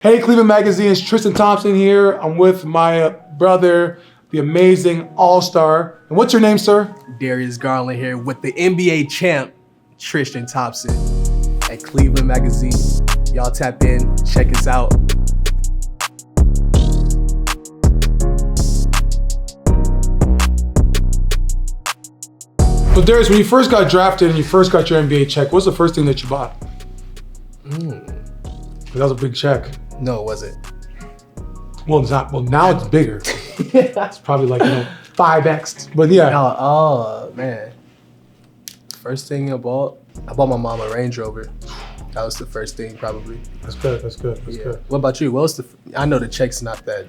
Hey, Cleveland Magazine's Tristan Thompson here. I'm with my brother, the amazing All-Star. And what's your name, sir? Darius Garland here with the NBA champ, Tristan Thompson at Cleveland Magazine. Y'all tap in, check us out. So Darius, when you first got drafted and you first got your NBA check, what's the first thing that you bought? That was a big check. No, it wasn't. Well, it's not. Well, now it's bigger. It's probably like 5x. But yeah. Oh man. First thing I bought my mom a Range Rover. That was the first thing probably. That's good. That's good. What about you? What was I know the check's not that.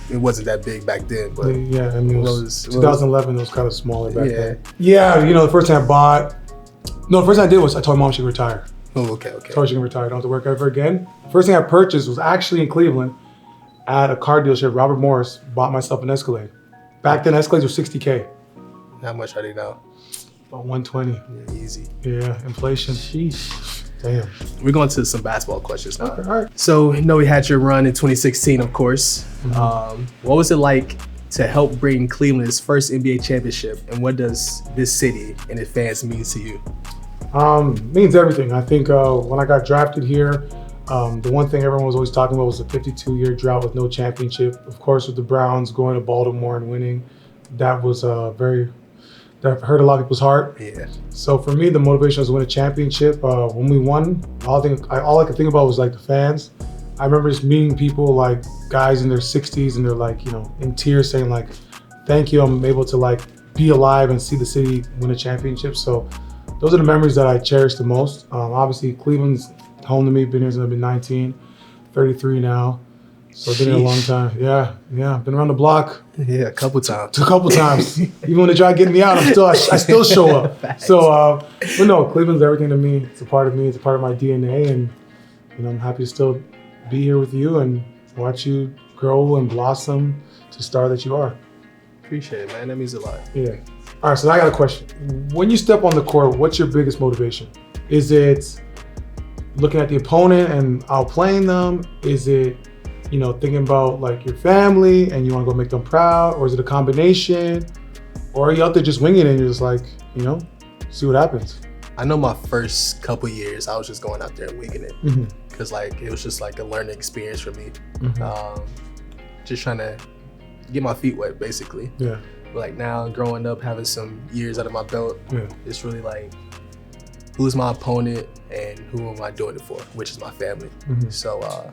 It wasn't that big back then, but yeah, I mean, 2011 it was kind of smaller back then. Yeah, the first thing I bought. No, the first thing I did was I told mom she could retire. Oh, okay. Told she can retire. Don't have to work ever again. First thing I purchased was actually in Cleveland at a car dealership. Robert Morris bought myself an Escalade. Back then, Escalades were $60K. How much are they now? About 120. Yeah, easy. Yeah, inflation. Sheesh. Damn. We're going to some basketball questions now. Okay, all right. So, we had your run in 2016, of course. Mm-hmm. What was it like to help bring Cleveland its first NBA championship, and what does this city and its fans mean to you? Means everything. I think when I got drafted here, the one thing everyone was always talking about was a 52-year drought with no championship. Of course, with the Browns going to Baltimore and winning, that was that hurt a lot of people's heart. Yeah. So for me, the motivation was to win a championship. When we won, all I could think about was like the fans. I remember just meeting people like guys in their 60s and they're like, in tears saying like, thank you, I'm able to like be alive and see the city win a championship. So those are the memories that I cherish the most. Obviously, Cleveland's home to me. Been here since I've been 19, 33 now. So I've been here a long time. Yeah. Been around the block. Yeah, a couple times. Even when they try getting me out, I still show up. So, but no, Cleveland's everything to me. It's a part of me. It's a part of my DNA. And, I'm happy to still be here with you and watch you grow and blossom to the star that you are. Appreciate it, man. That means a lot. Yeah. All right, so I got a question. When you step on the court, what's your biggest motivation? Is it looking at the opponent and outplaying them? Is it, thinking about like your family and you want to go make them proud? Or is it a combination? Or are you out there just winging it and you're just like, see what happens? I know my first couple years, I was just going out there and winging it. Because it was just like a learning experience for me. Just trying to get my feet wet, basically. Yeah. Like now, growing up, having some years under my belt, it's really like, who's my opponent and who am I doing it for, which is my family. So,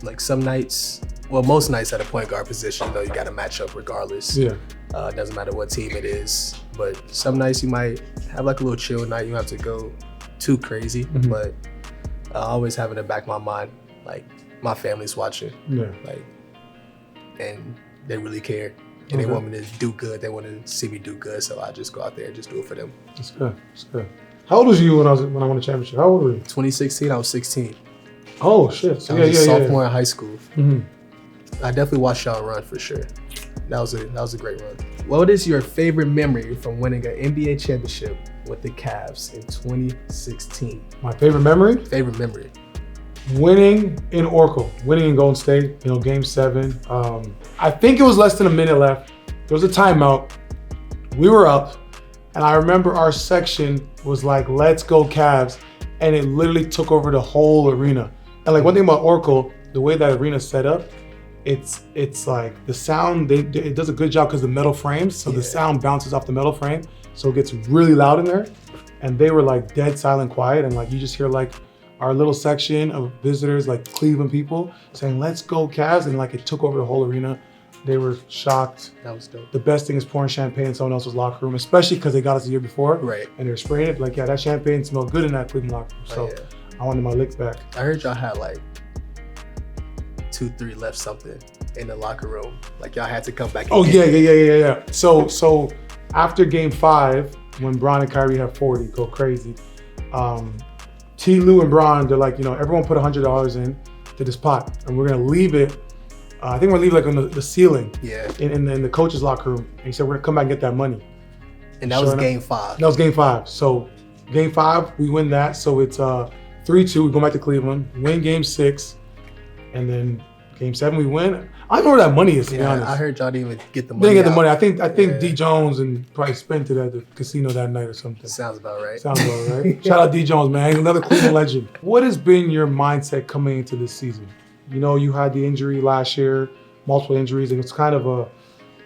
like some nights, most nights at a point guard position, though, you got to match up regardless. Yeah. Doesn't matter what team it is. But some nights you might have like a little chill night. You don't have to go too crazy. But always having in the back of my mind, like my family's watching. Yeah. And they really care. And they want me to do good. They want to see me do good. So I just go out there and just do it for them. That's good. How old was you when I won the championship? How old were you? 2016, I was 16. Oh, shit. So I was a sophomore in high school. I definitely watched y'all run for sure. That was a great run. What is your favorite memory from winning an NBA championship with the Cavs in 2016? My favorite memory? Favorite memory. Winning in Oracle, winning in Golden State, game 7. I think it was less than a minute left. There was a timeout. We were up, and I remember our section was like, let's go Cavs, and it literally took over the whole arena. And like one thing about Oracle, the way that arena's set up, it's like the sound, it does a good job because the metal frames, so the sound bounces off the metal frame, so it gets really loud in there. And they were like dead silent quiet, and like you just hear like our little section of visitors, like Cleveland people, saying, let's go Cavs, and like it took over the whole arena. They were shocked. That was dope. The best thing is pouring champagne in someone else's locker room, especially because they got us the year before. Right. And they were spraying it. Like, that champagne smelled good in that Cleveland locker room. So I wanted my licks back. I heard y'all had like 2-3 left something in the locker room. Like y'all had to come back. Oh, yeah. So after game 5, when Bron and Kyrie have 40, go crazy. T. Lou and Bron, they're like, everyone put $100 in to this pot, and we're gonna leave it. I think we're gonna leave it like on the ceiling. Yeah. In the coach's locker room. And he said we're gonna come back and get that money. And that was game 5. That was game 5. So game 5, we win that. So it's 3-2. We go back to Cleveland, win game 6. And then Game 7 we win. I don't know where that money is, to be honest. I heard y'all didn't even get the They money. didn't get the money. I think D Jones and probably spent it at the casino that night or something. Sounds about right. Sounds about right. Shout out D Jones, man. He's another Cleveland legend. What has been your mindset coming into this season? You know, you had the injury last year, multiple injuries, and it's kind of a,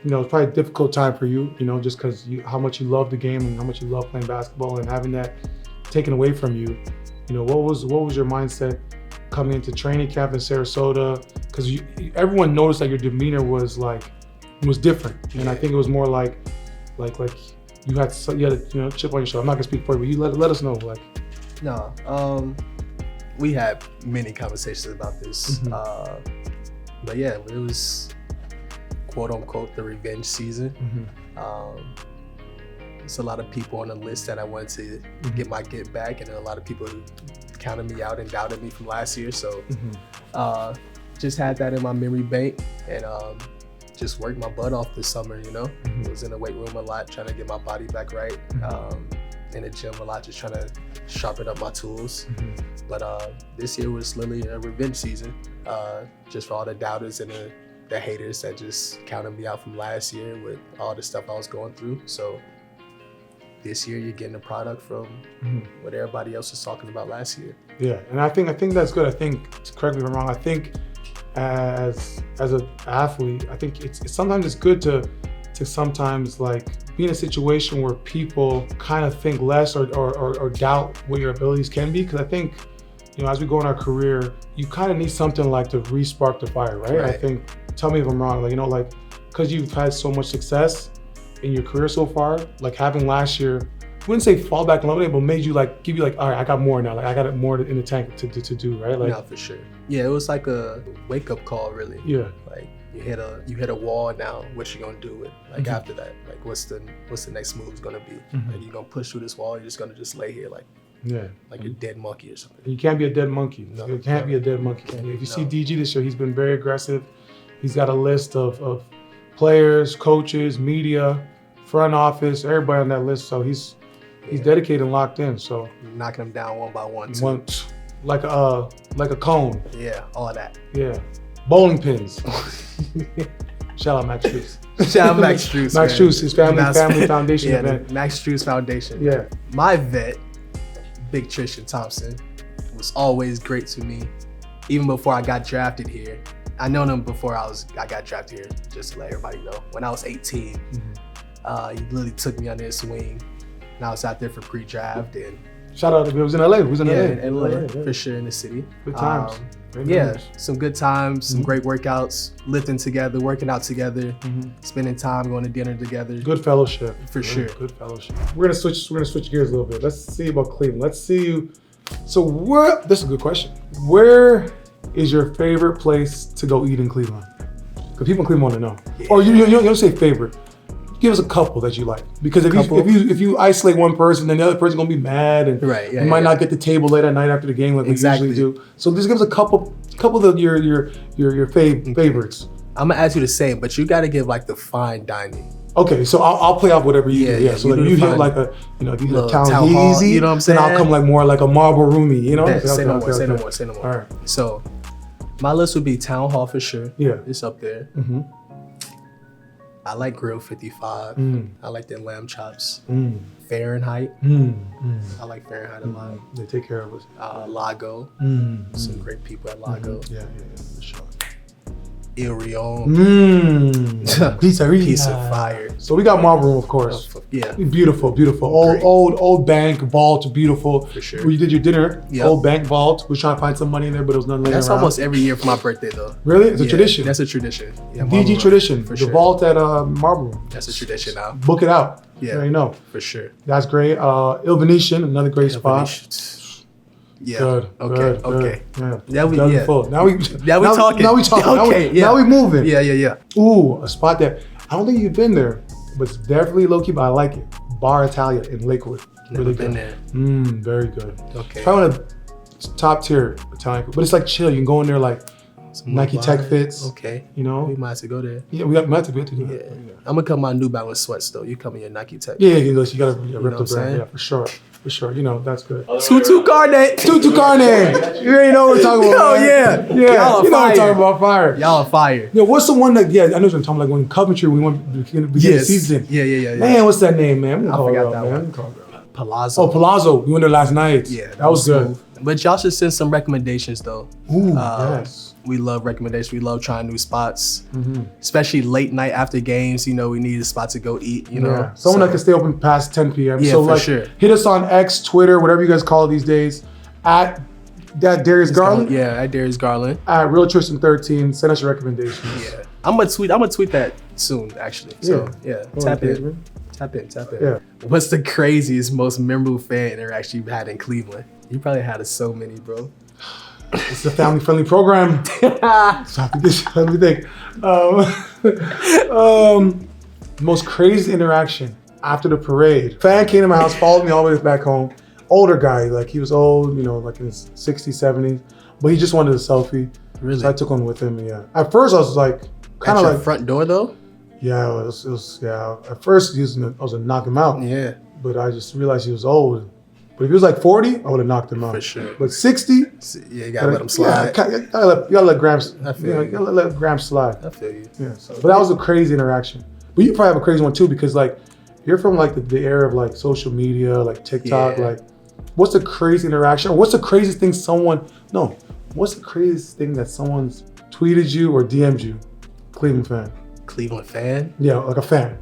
you know, it's probably a difficult time for you, you know, just because how much you love the game and how much you love playing basketball, and having that taken away from you. You know, what was your mindset coming into training camp in Sarasota? Because everyone noticed that your demeanor was different, and I think it was more like you had a chip on your shoulder. I'm not gonna speak for you, but you let us know. Like, no, we had many conversations about this, but yeah, it was quote unquote the revenge season. There's a lot of people on the list that I wanted to get my get back, and a lot of people who counted me out and doubted me from last year. So just had that in my memory bank, and just worked my butt off this summer, you know. Was in the weight room a lot, trying to get my body back right. In the gym a lot, just trying to sharpen up my tools. But this year was literally a revenge season, just for all the doubters and the haters that just counted me out from last year with all the stuff I was going through. So this year you're getting a product from what everybody else was talking about last year. Yeah, and I think that's good. I think, correct me if I'm wrong, I think as an athlete, I think it's sometimes it's good to sometimes like be in a situation where people kind of think less or doubt what your abilities can be. Because I think, you know, as we go in our career, you kind of need something like to re-spark the fire, right? I think, tell me if I'm wrong, like, you know, like, because you've had so much success in your career so far, like having last year, I wouldn't say fall back and lemonade, but made you like, give you like, all right, I got more now. Like I got more in the tank to do, right? Like, no, for sure. Yeah, it was like a wake up call, really. Yeah. Like you hit a wall now. What you gonna do with like after that? Like what's the next move gonna be? Like you gonna push through this wall? You're just gonna lay here like a dead monkey or something. You can't be a dead monkey. No, you can't be a dead monkey. If you see DG this year, he's been very aggressive. He's got a list of players, coaches, media, front office, everybody on that list. So he's dedicated and locked in. So knocking them down one by one too. Like a cone. Yeah, all that. Yeah, bowling pins. Shout out Max Struess. Shout out Max Struess. Max Struess, his family foundation event. Max Struess Foundation. Yeah. My vet, Big Tristan Thompson, was always great to me, even before I got drafted here. I known him before I got drafted here, just to let everybody know. When I was 18, he literally took me under his wing, and I was out there for pre-draft. And shout out, it was in LA. It was in LA. In LA, for sure, in the city. Good times. Some good times, some great workouts, lifting together, working out together, spending time, going to dinner together. Good fellowship. For sure. Good fellowship. We're gonna switch gears a little bit. Let's see about Cleveland. Let's see you. So this is a good question. Where is your favorite place to go eat in Cleveland? Because people in Cleveland want to know. Yeah. Or you don't say favorite. Give us a couple that you like. Because if you isolate one person, then the other person's gonna be mad, and you might not get the table late at night after the game like we usually do. So just give us a couple of your favorites. I'm gonna ask you the same, but you gotta give like the fine dining. Okay, so I'll play off whatever you do. Yeah, so like you hit like a, you know, if you hit a town easy, you know what I'm saying? Then I'll come like more like a marble roomy, you know? Say no more. All right. So my list would be Town Hall for sure. Yeah. It's up there. I like Grill 55. I like their lamb chops. Fahrenheit. I like Fahrenheit a lot. They take care of us. Lago. Some great people at Lago. Yeah, for sure. Il Rione. Piece of fire. So we got Marble Room, of course. Yeah. Beautiful. Old bank vault, beautiful. For sure. You did your dinner, old bank vault. We were trying to find some money in there, but there was nothing laying That's around. almost every year for my birthday though. Really? It's a tradition. That's a tradition. Yeah, DG tradition. For the vault at Marble Room. That's a tradition now. Book it out. Yeah. You know. For sure. That's great. Il Venetian, another great spot. Yeah. Good. Okay. Yeah. Now we talking. Now we talking. Okay. Now we moving. Yeah. Ooh, a spot that I don't think you've been there, but it's definitely low key. But I like it. Bar Italia in Lakewood. Never been there. Very good. Okay. Probably one of the top tier Italian, but it's like chill. You can go in there like some Nike Tech fits. Okay. You know. We might have to go there. Yeah, we have to do that. Yeah. I'm gonna come my New Balance sweats though. You come in your Nike Tech. Yeah, you gotta rip the brand. Yeah, for sure. For sure. You know, that's good. Tutu Carne. Tutu Carne. You already know what we're talking about. Oh, man. yeah. Yeah. Y'all You know what are I'm fire. talking about. Fire. Y'all are fire. Yeah, what's the one that, I know what I'm talking about, like when Coventry, we went to begin the season. Yeah. Man, what's that name, man? I forgot that one. Palazzo. Oh, Palazzo. We went there last night. Yeah. That was good. But y'all should send some recommendations, though. Ooh, yes. We love recommendations. We love trying new spots, Mm-hmm. especially late night after games. You know, we need a spot to go eat, you know. Yeah. Someone that can stay open past 10 p.m. Yeah, so for like, sure. hit us on X, Twitter, whatever you guys call it these days, at that Darius Garland. Yeah, at Darius Garland. At Real Tristan 13. Send us your recommendations. Yeah. I'm gonna tweet that soon, actually. So yeah, tap in. Yeah. What's the craziest, most memorable fan interaction you've had in Cleveland? You probably had so many, bro. It's a family-friendly program. So let me think. Most crazy interaction after the parade. Fan came to my house, followed me all the way back home. Older guy, like he was old, you know, like in his 60s, 70s, but he just wanted a selfie. Really? So I took one with him. Yeah. At first, I was like, kind At of your like front door though. Yeah, it was. Yeah. At first, I was gonna knock him out. Yeah. But I just realized he was old. But if he was like 40, I would have knocked him out. For sure. But 60, Yeah, you gotta let him slide. Yeah, you gotta let Gramps. I feel You know, you. you gotta let Gramps slide. I feel you. Yeah. So, but that was a crazy interaction. But you probably have a crazy one too, because like you're from like the era of like social media, like TikTok. Yeah. Like, what's the crazy interaction? Or what's the craziest thing what's the craziest thing that someone's tweeted you or DM'd you? Cleveland fan. Cleveland fan. Yeah, like a fan.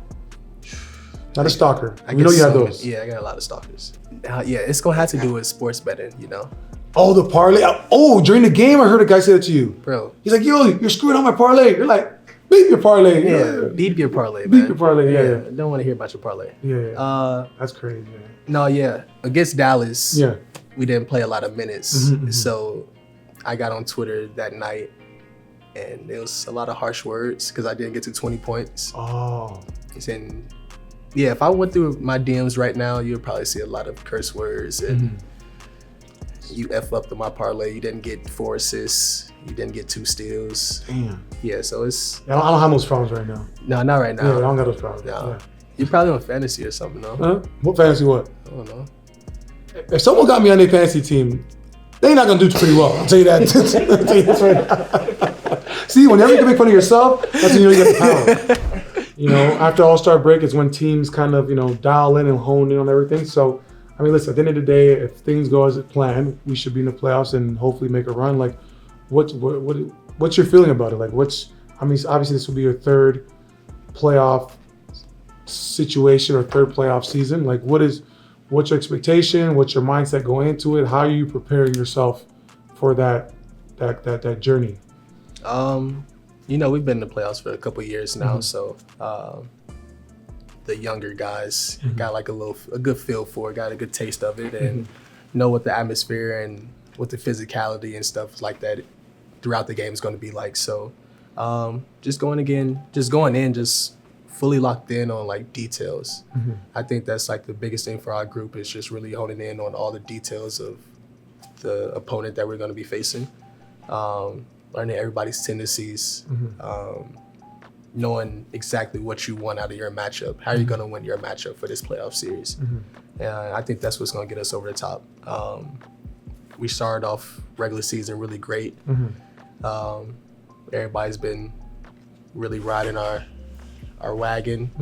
Not a stalker. I We know guess you have so. those. Yeah, I got a lot of stalkers. Yeah, it's gonna have to do with sports betting, you know, Oh, the parlay. Oh, during the game, I heard a guy say that to you. bro. He's like, yo, you're screwing up my parlay. You're like, beat your parlay. Yeah, beat your parlay, man. Beat your parlay, yeah. Don't want to hear about your parlay. Yeah. That's crazy, man. No, yeah. Against Dallas, Yeah. we didn't play a lot of minutes, Mhm, mhm. so I got on Twitter that night, and there was a lot of harsh words because I didn't get to 20 points. Oh. And yeah, if I went through my DMs right now, you'll probably see a lot of curse words and you F up my parlay. You didn't get 4 assists. You didn't get 2 steals. Damn. Yeah, so it's I don't have those problems right now. no, not right now. Yeah, I don't got those problems. No. Yeah. You're probably on fantasy or something, no? Huh? What fantasy what? I don't know. If someone got me on their fantasy team, they're not gonna do pretty well. I'll tell you that. I'll tell you this right now. See, whenever you can make fun of yourself, that's when you know you got the power. You know, after All-Star break is when teams kind of, you know, dial in and hone in on everything. So, I mean, listen, at the end of the day, if things go as planned, we should be in the playoffs and hopefully make a run. Like, what's your feeling about it? Like, I mean, obviously this will be your third playoff situation or third playoff season. Like, what's your expectation? What's your mindset going into it? How are you preparing yourself for that journey? You know, we've been in the playoffs for a couple of years now, so the younger guys got like a good feel for it, got a good taste of it, and know what the atmosphere and what the physicality and stuff like that throughout the game is going to be like. So, just going in, just fully locked in on like details. I think that's like the biggest thing for our group is just really honing in on all the details of the opponent that we're going to be facing. Learning everybody's tendencies, knowing exactly what you want out of your matchup, how you're going to win your matchup for this playoff series. And I think that's what's going to get us over the top. We started off regular season really great. Everybody's been really riding our wagon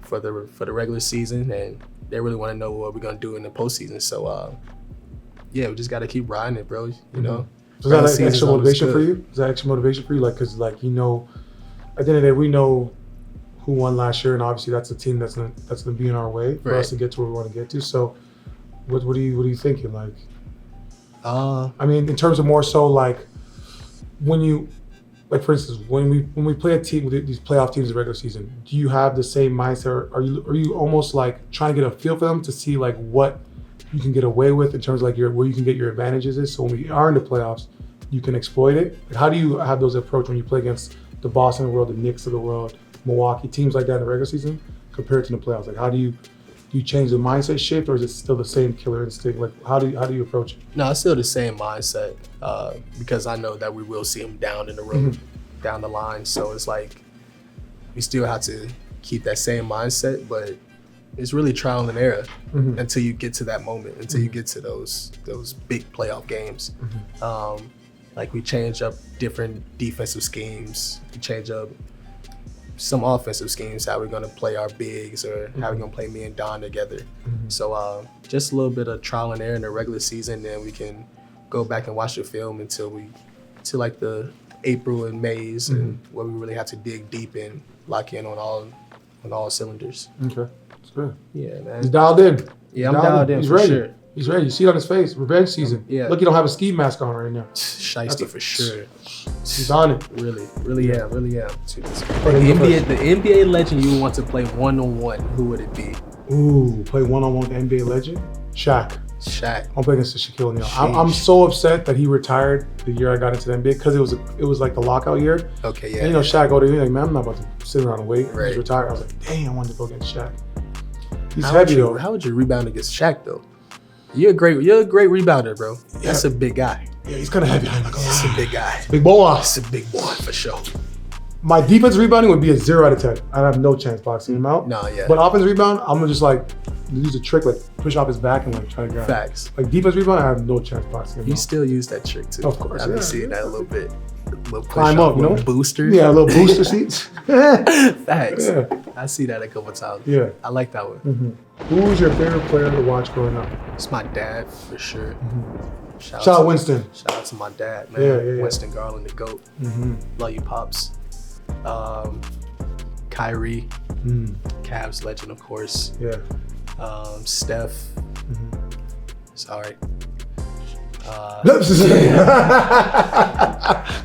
for the regular season, and they really want to know what we're going to do in the postseason. So, yeah, we just got to keep riding it, bro, you know? So is that like extra motivation for you? Is that extra motivation for you? Like, cause like, you know, at the end of the day, we know who won last year, and obviously that's a team that's gonna be in our way for us to get to where we want to get to. So, what are you thinking? Like, I mean, in terms of more so like when you, like for instance, when we play a team with these playoff teams in the regular season, do you have the same mindset? Or are you almost like trying to get a feel for them to see like what you can get away with in terms of like where you can get your advantages is, so when we are in the playoffs, you can exploit it? Like, how do you have those approach when you play against the Boston of the world, the Knicks of the world, Milwaukee, teams like that in the regular season compared to the playoffs? Like, how do you change the mindset shift, or is it still the same killer instinct? Like, how do you approach it? No, it's still the same mindset because I know that we will see them down in the road, down the line. So it's like we still have to keep that same mindset, but it's really trial and error until you get to that moment, until you get to those big playoff games. Like we change up different defensive schemes, we change up some offensive schemes, how we're gonna play our bigs or how we're gonna play me and Don together. So just a little bit of trial and error in the regular season, then we can go back and watch the film until like the April and Mays and where we really have to dig deep and lock in on all cylinders. Okay, that's good. Yeah, man. He's dialed in. Yeah, I'm dialed in. He's for ready. Sure. He's ready. You see it on his face. Revenge season. Yeah. Look, you don't have a ski mask on right now. Shiesty for sure. He's on it. Really am. The NBA legend you want to play one-on-one, who would it be? Ooh, play one-on-one with the NBA legend? Shaq. I'm playing against Shaquille O'Neal. I'm so upset that he retired the year I got into the NBA because it was like the lockout year. Okay, yeah. And Shaq go to me like, man, I'm not about to sit around and wait. Right. He's retired. I was like, dang, I wanted to go against Shaq. He's how heavy though. How would you rebound against Shaq though? You're a great rebounder, bro. That's a big guy. Yeah, he's kind of heavy. That's a big guy. Big boy. That's a big boy for sure. My defense rebounding would be a 0 out of 10. I'd have no chance boxing him out. No, yeah. But offense rebound, I'm gonna just like use a trick, like push off his back and like try to grab. Facts. Like defense rebound, I have no chance boxing him You out. still use that trick too. Of course. I've been seeing that a little bit. A little Climb up, booster. Yeah, a little booster seats. Facts. Yeah. I see that a couple times. Yeah. I like that one. Who was your favorite player to watch growing up? It's my dad for sure. Shout out Winston. Shout out to my dad, man. Yeah. Winston Garland, the GOAT. Love you, Pops. Kyrie, Cavs legend, of course. Yeah. Steph. Sorry.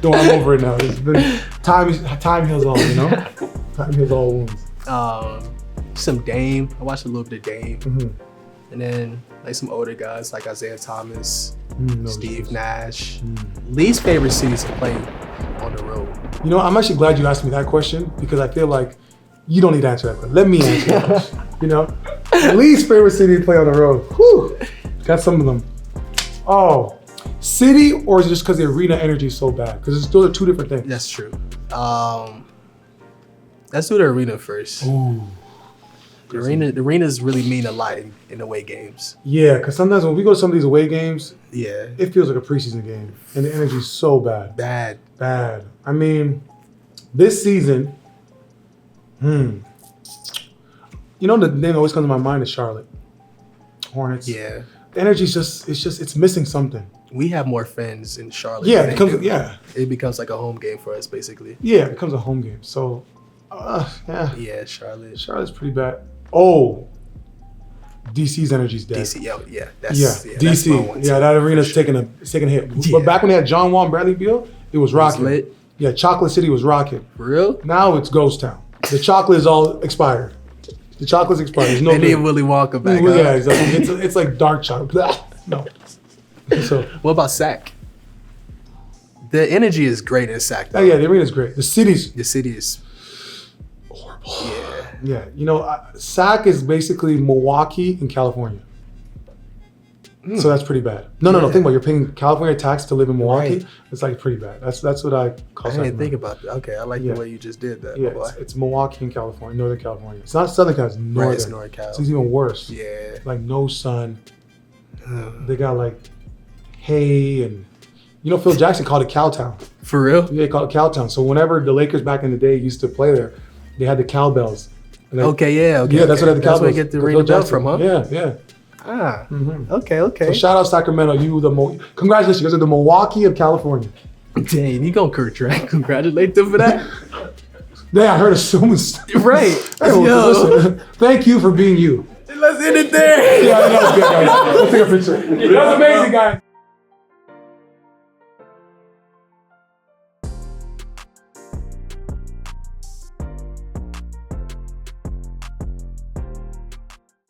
Don't I'm over it now. It's been time heals all, Time heals all wounds. Some Dame. I watched a little bit of Dame. And then like some older guys like Isaiah Thomas, Steve Nash. Least favorite cities to play on the road. I'm actually glad you asked me that question because I feel like you don't need to answer that question. Let me answer that question. Least favorite city to play on the road. Whew. Got some of them. Oh, city, or is it just because the arena energy is so bad? Because those are two different things. That's true. Let's do the arena first. Ooh. The arenas really mean a lot in away games. Yeah, because sometimes when we go to some of these away games, yeah, it feels like a preseason game, and the energy is so bad. Bad. I mean, this season, the name always comes to my mind is Charlotte Hornets. Yeah. The energy's it's missing something. We have more fans in Charlotte. Yeah, it becomes like a home game for us, basically. Yeah, it becomes a home game. So, yeah. Yeah, Charlotte. Charlotte's pretty bad. Oh, DC's energy's dead. DC, yeah. DC. That's my one, that arena's taking a hit. Yeah. But back when they had John Wall and Bradley Beal, it was rocking. Lit. Yeah, Chocolate City was rocking. For real? Now it's Ghost Town. The chocolate is all expired. The chocolate's expired. There's no they need Willy Wonka back. Yeah, exactly. It's like dark chocolate. No. So what about SAC? The energy is great in SAC. Oh, yeah, the arena's great. The city is horrible. Yeah. SAC is basically Milwaukee in California. So that's pretty bad. No. Think about it. You're paying California tax to live in Milwaukie. Right. It's like pretty bad. That's what I call it. I didn't think about that. Okay, I like the way you just did that. Yeah, it's Milwaukee in California, Northern California. It's not Southern California, it's Northern. Right, it's Northern Cal. So it's even worse. Yeah. Like no sun. They got like hay and Phil Jackson called it Cowtown. For real? Yeah, they called it Cowtown. So whenever the Lakers back in the day used to play there, they had the cowbells. Okay. Yeah, that's what I had the cowbells. That's where you get the arena bell from, huh? Yeah. Okay. So shout out Sacramento, congratulations, you guys are the Milwaukee of California. Dang, you gonna congratulate them for that? Yeah, I heard of so much. Right. Hey, listen, thank you for being you. Let's end it there. Yeah, that was good, guys. Let's take a picture. That was amazing, guys.